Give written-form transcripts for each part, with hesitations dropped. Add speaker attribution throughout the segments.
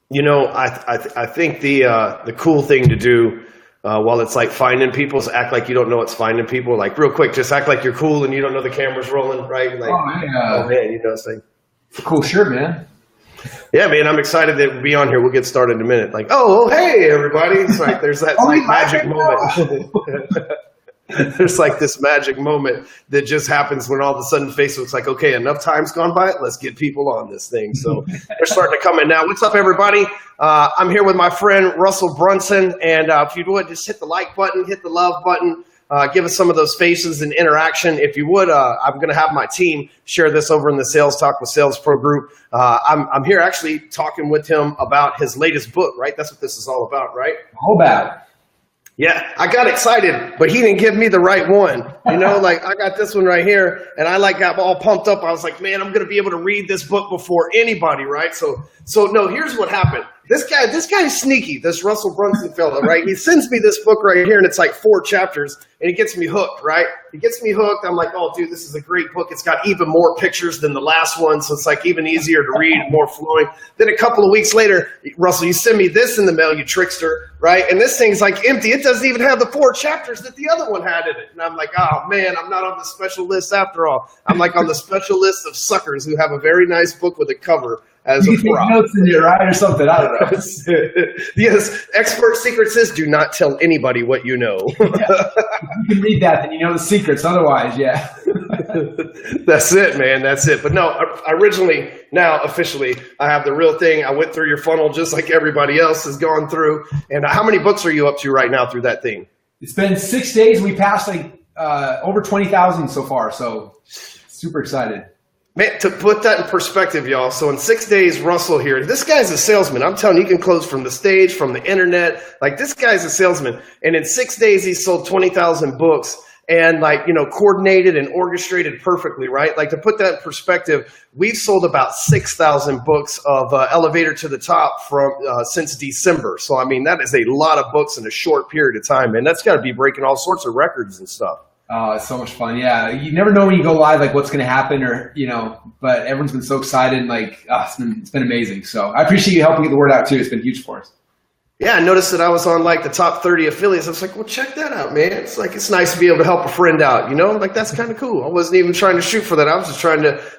Speaker 1: I think the cool thing to do while it's like finding people is act like you don't know it's finding people. Like real quick, just act like you're cool and you don't know the camera's rolling, right? Like, oh man, it's like
Speaker 2: it's a cool shirt, man.
Speaker 1: Yeah, man, I'm excited that we'll be on here. We'll get started in a minute. Like, hey, everybody! It's like there's that magic moment. There's like this magic moment that just happens when all of a sudden Facebook's like, okay, enough time's gone by. Let's get people on this thing. So they're starting to come in now. What's up, everybody? I'm here with my friend Russell Brunson. And if you would, just hit the like button, hit the love button. Give us some of those faces and interaction. If you would, I'm going to have my team share this over in the Sales Talk with Sales Pro group. I'm here actually talking with him about his latest book, right? That's what this is all about, right?
Speaker 2: All about.
Speaker 1: Yeah, I got excited, but he didn't give me the right one. Like I got this one right here, and I got all pumped up. I was like, man, I'm going to be able to read this book before anybody, right? So no, here's what happened. This guy's sneaky, this Russell Brunson fella, right? He sends me this book right here, and it's like 4 chapters, and he gets me hooked, right? He gets me hooked. I'm like, oh, dude, this is a great book. It's got even more pictures than the last one, so it's like even easier to read, more flowing. Then a couple of weeks later, Russell, you send me this in the mail, you trickster, right? And this thing's like empty. It doesn't even have the 4 chapters that the other one had in it. And I'm like, oh, man, I'm not on the special list after all. I'm like on the special list of suckers who have a very nice book with a cover as a prop.
Speaker 2: Notes in it, right, or something. I don't know.
Speaker 1: Yes, expert secret says, do not tell anybody what you know.
Speaker 2: Yeah. You can read that, then you know the secrets. Otherwise, yeah.
Speaker 1: That's it, man. That's it. But no, originally, now officially, I have the real thing. I went through your funnel just like everybody else has gone through. And how many books are you up to right now through that thing?
Speaker 2: It's been 6 days. We passed over 20,000 so far. So super excited.
Speaker 1: Man, to put that in perspective, y'all, so in 6 days, Russell here, this guy's a salesman. I'm telling you, he can close from the stage, from the internet. Like, this guy's a salesman. And in 6 days, he sold 20,000 books and, coordinated and orchestrated perfectly, right? Like, to put that in perspective, we've sold about 6,000 books of Elevator to the Top from since December. So, I mean, that is a lot of books in a short period of time, man. That's got to be breaking all sorts of records and stuff.
Speaker 2: Oh, it's so much fun. Yeah. You never know when you go live, like what's going to happen but everyone's been so excited. It's been amazing. So I appreciate you helping get the word out too. It's been huge for us.
Speaker 1: Yeah. I noticed that I was on the top 30 affiliates. I was like, well, check that out, man. It's nice to be able to help a friend out, that's kind of cool. I wasn't even trying to shoot for that. I was just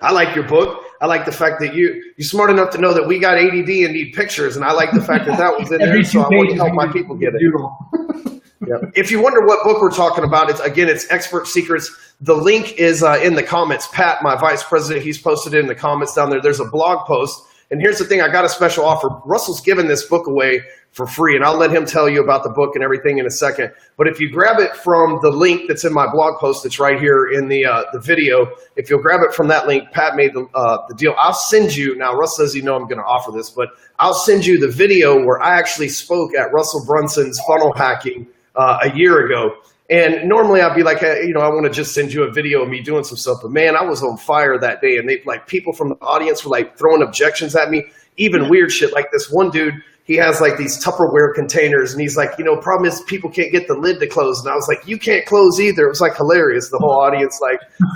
Speaker 1: I like your book. I like the fact that you're smart enough to know that we got ADD and need pictures. And I like the fact that was in there. So I want to help my people get it. Yeah. If you wonder what book we're talking about, it's Expert Secrets. The link is in the comments. Pat, my vice president, he's posted it in the comments down there. There's a blog post. And here's the thing. I got a special offer. Russell's giving this book away for free, and I'll let him tell you about the book and everything in a second. But if you grab it from the link that's in my blog post that's right here in the video, if you'll grab it from that link, Pat made the deal. I'll send you, now Russ says I'm going to offer this, but I'll send you the video where I actually spoke at Russell Brunson's funnel hacking a year ago. And normally I'd be like, hey, I want to just send you a video of me doing some stuff. But man, I was on fire that day. And people from the audience were throwing objections at me, even weird shit. Like this one dude, he has these Tupperware containers. And he's like, problem is people can't get the lid to close. And I was like, you can't close either. It was hilarious. The whole audience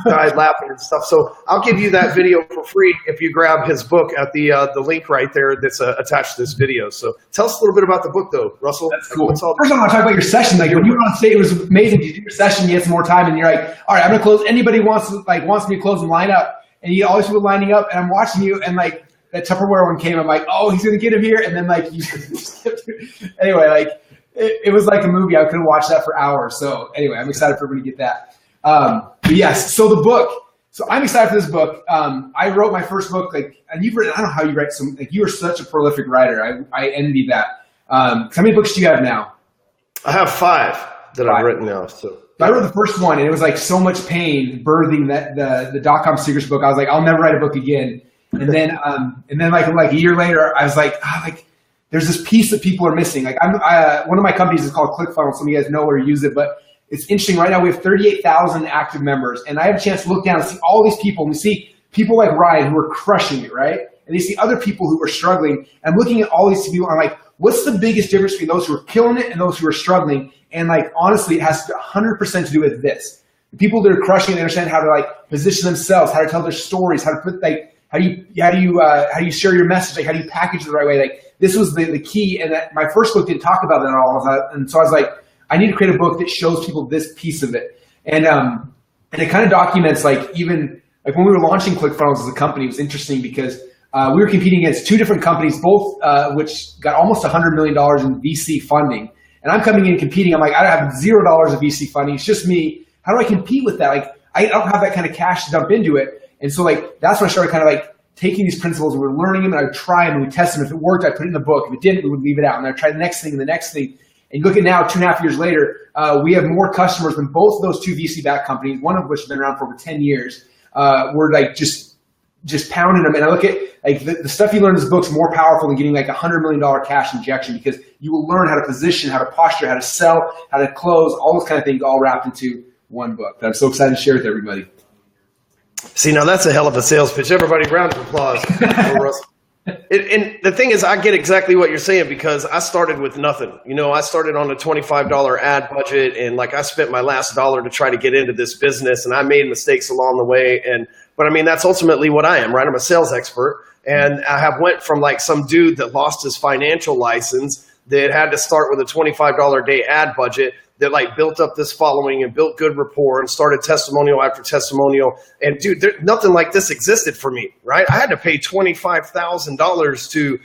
Speaker 1: died laughing and stuff. So I'll give you that video for free if you grab his book at the link right there that's attached to this video. So tell us a little bit about the book though, Russell.
Speaker 2: That's cool. First, I want to talk about your session. When you were on stage, it was amazing. You did your session, you had some more time, and you're like, all right, I'm gonna close. Anybody wants me to close and line up, and you always were lining up, and I'm watching you, and that Tupperware one came. I'm like, oh, he's gonna get him here, and then you anyway, it was like a movie. I could have watched that for hours. So anyway, I'm excited for everybody to get that. But yes, so the book. So I'm excited for this book. I wrote my first book, and you've written. I don't know how you write some. You are such a prolific writer. I envy that. How many books do you have now?
Speaker 1: I have 5 that I've written now. So
Speaker 2: I wrote the first one, and it was so much pain birthing the .com Secrets book. I was like, I'll never write a book again. And then a year later, I was like, there's this piece that people are missing. One of my companies is called ClickFunnels. Some of you guys know or use it, but it's interesting. Right now, we have 38,000 active members, and I have a chance to look down and see all these people, and we see people like Ryan who are crushing it, right? And you see other people who are struggling. And I'm looking at all these people, and I'm like, what's the biggest difference between those who are killing it and those who are struggling? And honestly, it has 100% to do with this. The people that are crushing it understand how to position themselves, how to tell their stories, how to How do you share your message? Like, how do you package it the right way? Like, this was the key. And that my first book didn't talk about that at all. And so I was like, I need to create a book that shows people this piece of it. And it kind of documents, like, even like when we were launching ClickFunnels as a company, it was interesting because we were competing against two different companies, both which got almost $100 million in VC funding. And I'm coming in competing. I'm like, I have $0 of VC funding. It's just me. How do I compete with that? Like, I don't have that kind of cash to dump into it. And so, like, that's when I started kind of like taking these principles, and we were learning them, and I would try them and we test them. If it worked, I put it in the book. If it didn't, we would leave it out. And I'd try the next thing and the next thing. And look at now, 2.5 years later, we have more customers than both of those two VC-backed companies, one of which has been around for over 10 years. We're like just pounding them. And I look at like the stuff you learn in this book is more powerful than getting like $100 million cash injection, because you will learn how to position, how to posture, how to sell, how to close, all those kind of things all wrapped into one book that I'm so excited to share with everybody.
Speaker 1: See, now that's a hell of a sales pitch. Everybody, round of applause for Russell. And the thing is, I get exactly what you're saying, because I started with nothing. You know, I started on a $25 ad budget, and like I spent my last dollar to try to get into this business, and I made mistakes along the way. But I mean, that's ultimately what I am, right? I'm a sales expert, and I have went from like some dude that lost his financial license that had to start with a $25 a day ad budget, that like built up this following and built good rapport and started testimonial after testimonial. And dude, nothing like this existed for me, right? I had to pay $25,000 to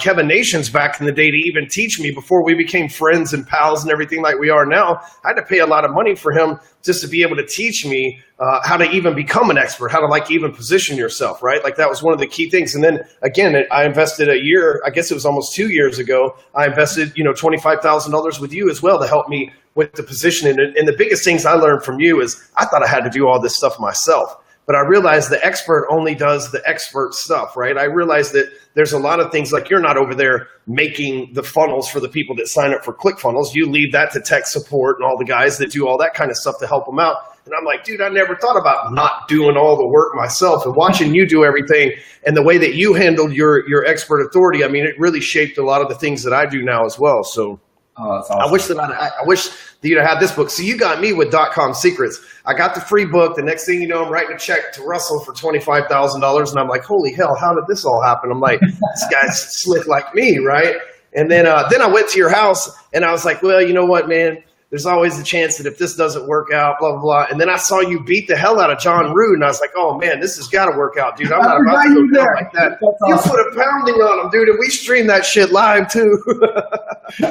Speaker 1: Kevin Nations back in the day to even teach me, before we became friends and pals and everything like we are now. I had to pay a lot of money for him just to be able to teach me how to even become an expert, how to like even position yourself, right? Like that was one of the key things. And then again, I invested a year, I guess it was almost 2 years ago, I invested, $25,000 with you as well to help me with the positioning. And the biggest things I learned from you is I thought I had to do all this stuff myself. But I realized the expert only does the expert stuff, right? I realized that there's a lot of things, like you're not over there making the funnels for the people that sign up for ClickFunnels. You leave that to tech support and all the guys that do all that kind of stuff to help them out. And I'm like, dude, I never thought about not doing all the work myself, and watching you do everything, and the way that you handled your expert authority. I mean, it really shaped a lot of the things that I do now as well. So
Speaker 2: that's awesome.
Speaker 1: I wish that you'd have had this book. So you got me with .com secrets. I got the free book. The next thing you know, I'm writing a check to Russell for $25,000. And I'm like, holy hell, how did this all happen? I'm like, this guy's slick like me, right? And then I went to your house, and I was like, well, you know what, man? There's always a chance that if this doesn't work out, blah, blah, blah. And then I saw you beat the hell out of John Rood, and I was like, oh, man, this has got to work out, dude. I'm not about to go down like that. You put a pounding on him, dude, and we streamed that shit live, too.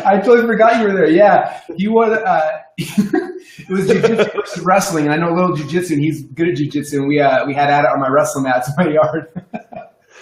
Speaker 2: I totally forgot you were there. Yeah. You won, it was jiu-jitsu versus wrestling, and I know a little jiu-jitsu, and he's good at jiu-jitsu, and we had at it on my wrestling mats in my yard.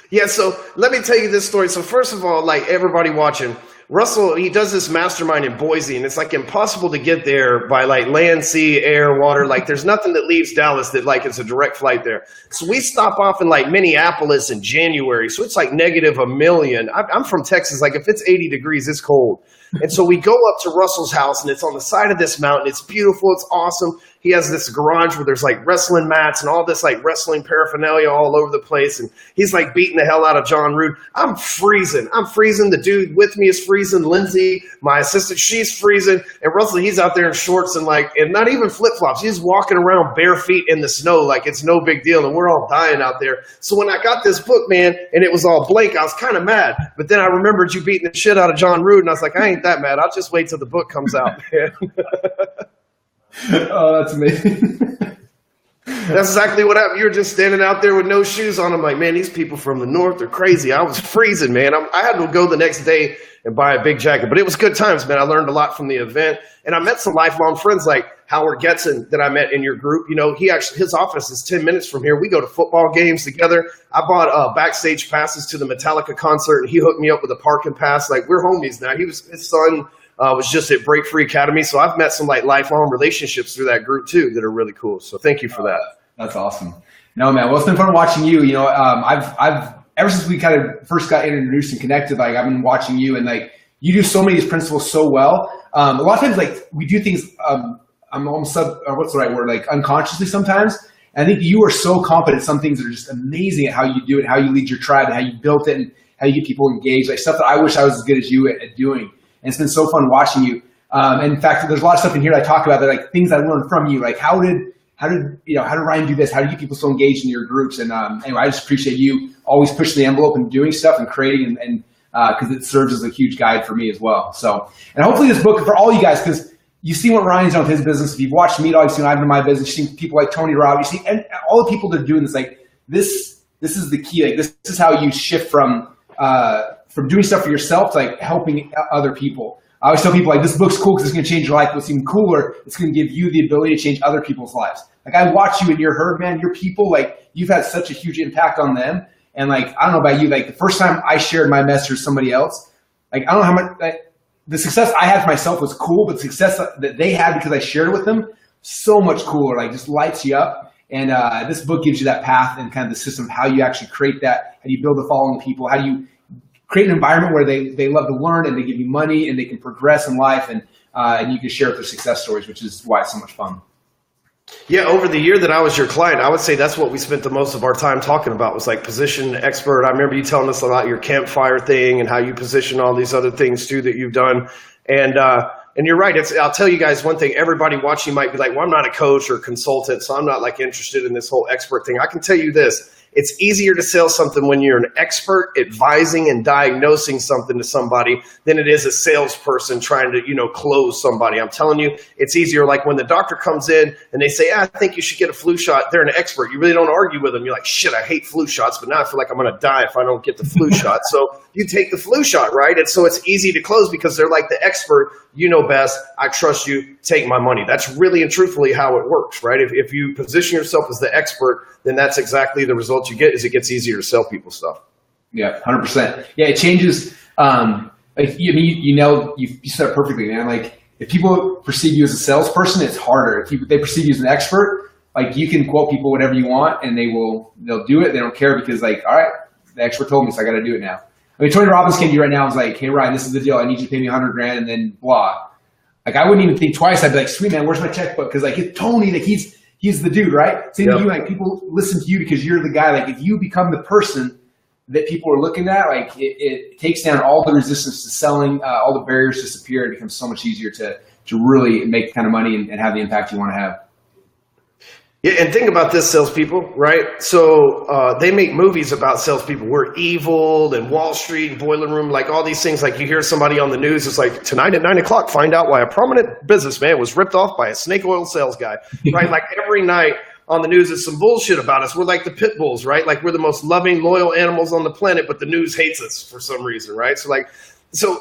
Speaker 1: Yeah, so let me tell you this story. So first of all, like everybody watching, Russell, he does this mastermind in Boise, and it's like impossible to get there by like land, sea, air, water. Like there's nothing that leaves Dallas that like it's a direct flight there. So we stop off in like Minneapolis in January. So it's like -1 million. I'm from Texas. Like if it's 80 degrees, it's cold. And so we go up to Russell's house, and it's on the side of this mountain. It's beautiful. It's awesome. He has this garage where there's like wrestling mats and all this like wrestling paraphernalia all over the place. And he's like beating the hell out of John Rood. I'm freezing. The dude with me is freezing. Lindsay, my assistant, she's freezing. And Russell, he's out there in shorts and not even flip-flops. He's walking around bare feet in the snow like it's no big deal. And we're all dying out there. So when I got this book, man, and it was all blank, I was kind of mad. But then I remembered you beating the shit out of John Rood. And I was like, I ain't that mad. I'll just wait till the book comes out, man.
Speaker 2: Oh, that's amazing.
Speaker 1: That's exactly what happened. You were just standing out there with no shoes on. I'm like, man, these people from the north are crazy. I was freezing, man. I had to go the next day and buy a big jacket. But it was good times, man. I learned a lot from the event. And I met some lifelong friends like Howard Getson that I met in your group. You know, his office is 10 minutes from here. We go to football games together. I bought backstage passes to the Metallica concert, and he hooked me up with a parking pass. Like, we're homies now. His son was just at Break Free Academy. So I've met some like lifelong relationships through that group too that are really cool. So thank you for that.
Speaker 2: That's awesome. No, man. Well, it's been fun watching you. You know, I've ever since we kind of first got introduced and connected, like I've been watching you, and like you do so many of these principles so well. A lot of times, like we do things, I'm almost what's the right word? Like unconsciously sometimes. And I think you are so competent. Some things that are just amazing at how you do it, how you lead your tribe, and how you built it, and how you get people engaged. Like stuff that I wish I was as good as you at doing. And it's been so fun watching you. And in fact, there's a lot of stuff in here that I talk about that, like things I learned from you. Like how did how did Ryan do this? How do you get people so engaged in your groups? And anyway, I just appreciate you always pushing the envelope and doing stuff and creating, and because it serves as a huge guide for me as well. So, and hopefully this book for all you guys, because you've seen what Ryan's done with his business. If you've watched me, you've seen what I've done in my business. You've seen people like Tony Robb. You see, and all the people that are doing this, like this is the key. Like this is how you shift from doing stuff for yourself to like helping other people. I always tell people like this book's cool because it's going to change your life. What's even cooler, it's going to give you the ability to change other people's lives. Like I watch you in your herd, man. Your people, like you've had such a huge impact on them. And like I don't know about you, like the first time I shared my message with somebody else, like I don't know how much the success I had for myself was cool, but the success that they had because I shared it with them, so much cooler. Like just lights you up. And this book gives you that path and kind of the system of how you actually create that. How do you build a following of people? How do you create an environment where they love to learn and they give you money and they can progress in life, and you can share their success stories, which is why it's so much fun.
Speaker 1: Yeah, over the year that I was your client, I would say that's what we spent the most of our time talking about was like position expert. I remember you telling us about your campfire thing and how you position all these other things too that you've done. And you're right. I'll tell you guys one thing. Everybody watching might be like, well, I'm not a coach or consultant, so I'm not like interested in this whole expert thing. I can tell you this. It's easier to sell something when you're an expert advising and diagnosing something to somebody than it is a salesperson trying to, close somebody. I'm telling you, it's easier. Like when the doctor comes in and they say, I think you should get a flu shot. They're an expert. You really don't argue with them. You're like, shit, I hate flu shots, but now I feel like I'm going to die if I don't get the flu shot. So you take the flu shot, right? And so it's easy to close because they're like the expert. You know best. I trust you. Take my money. That's really and truthfully how it works, right? If you position yourself as the expert, then that's exactly the result you get. Is it gets easier to sell people stuff.
Speaker 2: Yeah, 100%. Yeah, it changes. Like you said it perfectly, man. Like if people perceive you as a salesperson, it's harder. If they perceive you as an expert, like you can quote people whatever you want, and they'll do it. They don't care because like, all right, the expert told me, so I got to do it now. I mean, Tony Robbins came to you right now and was like, hey, Ryan, this is the deal. I need you to pay me $100,000 and then blah. Like I wouldn't even think twice. I'd be like, sweet man, where's my checkbook? Because like it's Tony, like he's the dude, right? Same to you, like people listen to you because you're the guy. Like if you become the person that people are looking at, like it takes down all the resistance to selling, all the barriers disappear. It becomes so much easier to really make the kind of money and have the impact you want to have.
Speaker 1: Yeah, and think about this, salespeople, right? So they make movies about salespeople. We're evil and Wall Street, Boiler Room, like all these things. Like you hear somebody on the news, it's like tonight at 9:00, find out why a prominent businessman was ripped off by a snake oil sales guy, right? Like every night on the news is some bullshit about us. We're like the pit bulls, right? Like we're the most loving, loyal animals on the planet, but the news hates us for some reason, right?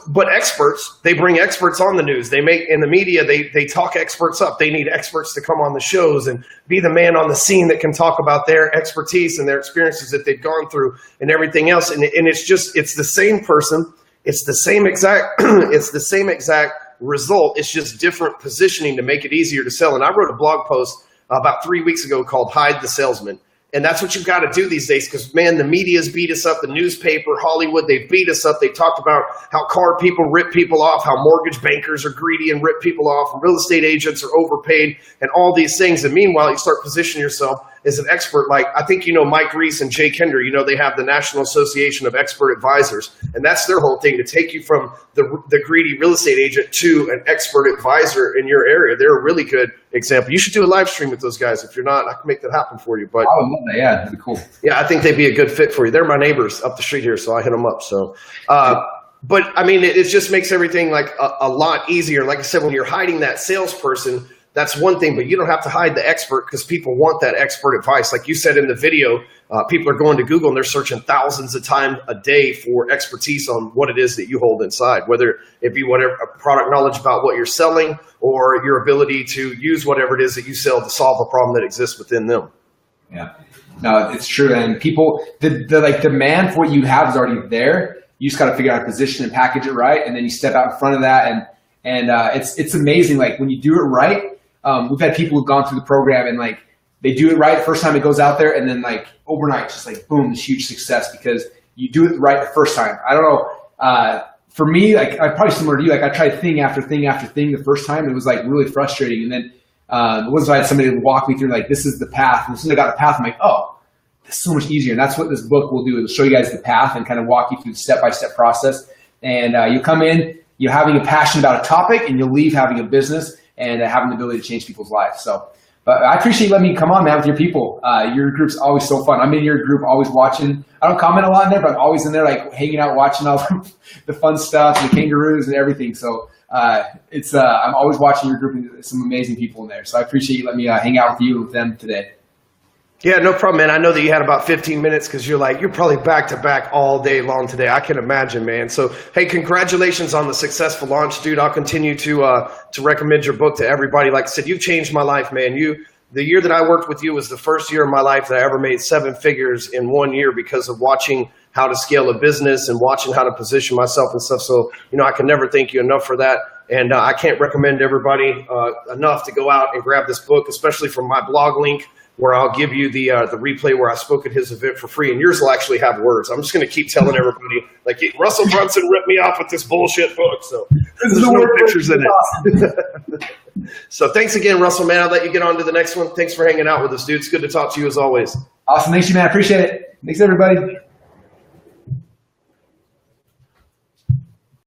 Speaker 1: But experts, they bring experts on the news. They make in the media, they talk experts up. They need experts to come on the shows and be the man on the scene that can talk about their expertise and their experiences that they've gone through and everything else. And it's the same person. It's the same exact result. It's just different positioning to make it easier to sell. And I wrote a blog post about 3 weeks ago called Hide the Salesman. And that's what you've got to do these days because, man, the media's beat us up. The newspaper, Hollywood, they've beat us up. They talked about how car people rip people off, how mortgage bankers are greedy and rip people off, and real estate agents are overpaid, and all these things. And meanwhile, you start positioning yourself as an expert. Like I think, Mike Reese and Jay Kinder, they have the National Association of Expert Advisors. And that's their whole thing, to take you from the greedy real estate agent to an expert advisor in your area. They're a really good example. You should do a live stream with those guys. If you're not, I can make that happen for you. But
Speaker 2: I would love that. Yeah, that'd be cool.
Speaker 1: Yeah, I think they'd be a good fit for you. They're my neighbors up the street here, so I hit them up. So, but I mean, it just makes everything like a lot easier. Like I said, when you're hiding that salesperson, that's one thing, but you don't have to hide the expert because people want that expert advice. Like you said in the video, people are going to Google and they're searching thousands of times a day for expertise on what it is that you hold inside, whether it be whatever product knowledge about what you're selling or your ability to use whatever it is that you sell to solve a problem that exists within them. Yeah.
Speaker 2: No, it's true. And people, the demand for what you have is already there. You just got to figure out a position and package it right. And then you step out in front of that. And it's amazing. Like when you do it right, we've had people who've gone through the program and like they do it right the first time it goes out there, and then like overnight, it's just like boom, this huge success because you do it right the first time. I don't know. For me, like I'm probably similar to you. Like I tried thing after thing after thing the first time. It was like really frustrating, and then it wasn't I had somebody to walk me through like this is the path. And as soon as I got the path, I'm like, oh, this is so much easier. And that's what this book will do. It'll show you guys the path and kind of walk you through the step-by-step process. And you'll come in, you're having a passion about a topic, and you'll leave having a business and having the ability to change people's lives. So, But I appreciate you letting me come on, man, with your people. Your group's always so fun. I'm in your group, always watching. I don't comment a lot in there, but I'm always in there, like hanging out, watching all the fun stuff, the kangaroos and everything. So I'm always watching your group, and some amazing people in there. So I appreciate you letting me hang out with you and with them today.
Speaker 1: Yeah, no problem, man. I know that you had about 15 minutes because you're probably back to back all day long today. I can imagine, man. So, hey, congratulations on the successful launch, dude. I'll continue to recommend your book to everybody. Like I said, you've changed my life, man. The year that I worked with you was the first year of my life that I ever made 7 figures in 1 year because of watching how to scale a business and watching how to position myself and stuff. So, I can never thank you enough for that. And I can't recommend everybody enough to go out and grab this book, especially from my blog link, where I'll give you the replay where I spoke at his event for free, and yours will actually have words. I'm just going to keep telling everybody, like, Russell Brunson ripped me off with this bullshit book, so there's no pictures in it. So thanks again, Russell, man. I'll let you get on to the next one. Thanks for hanging out with us, dude. It's good to talk to you as always.
Speaker 2: Awesome. Thanks, you, man. I appreciate it. Thanks, everybody.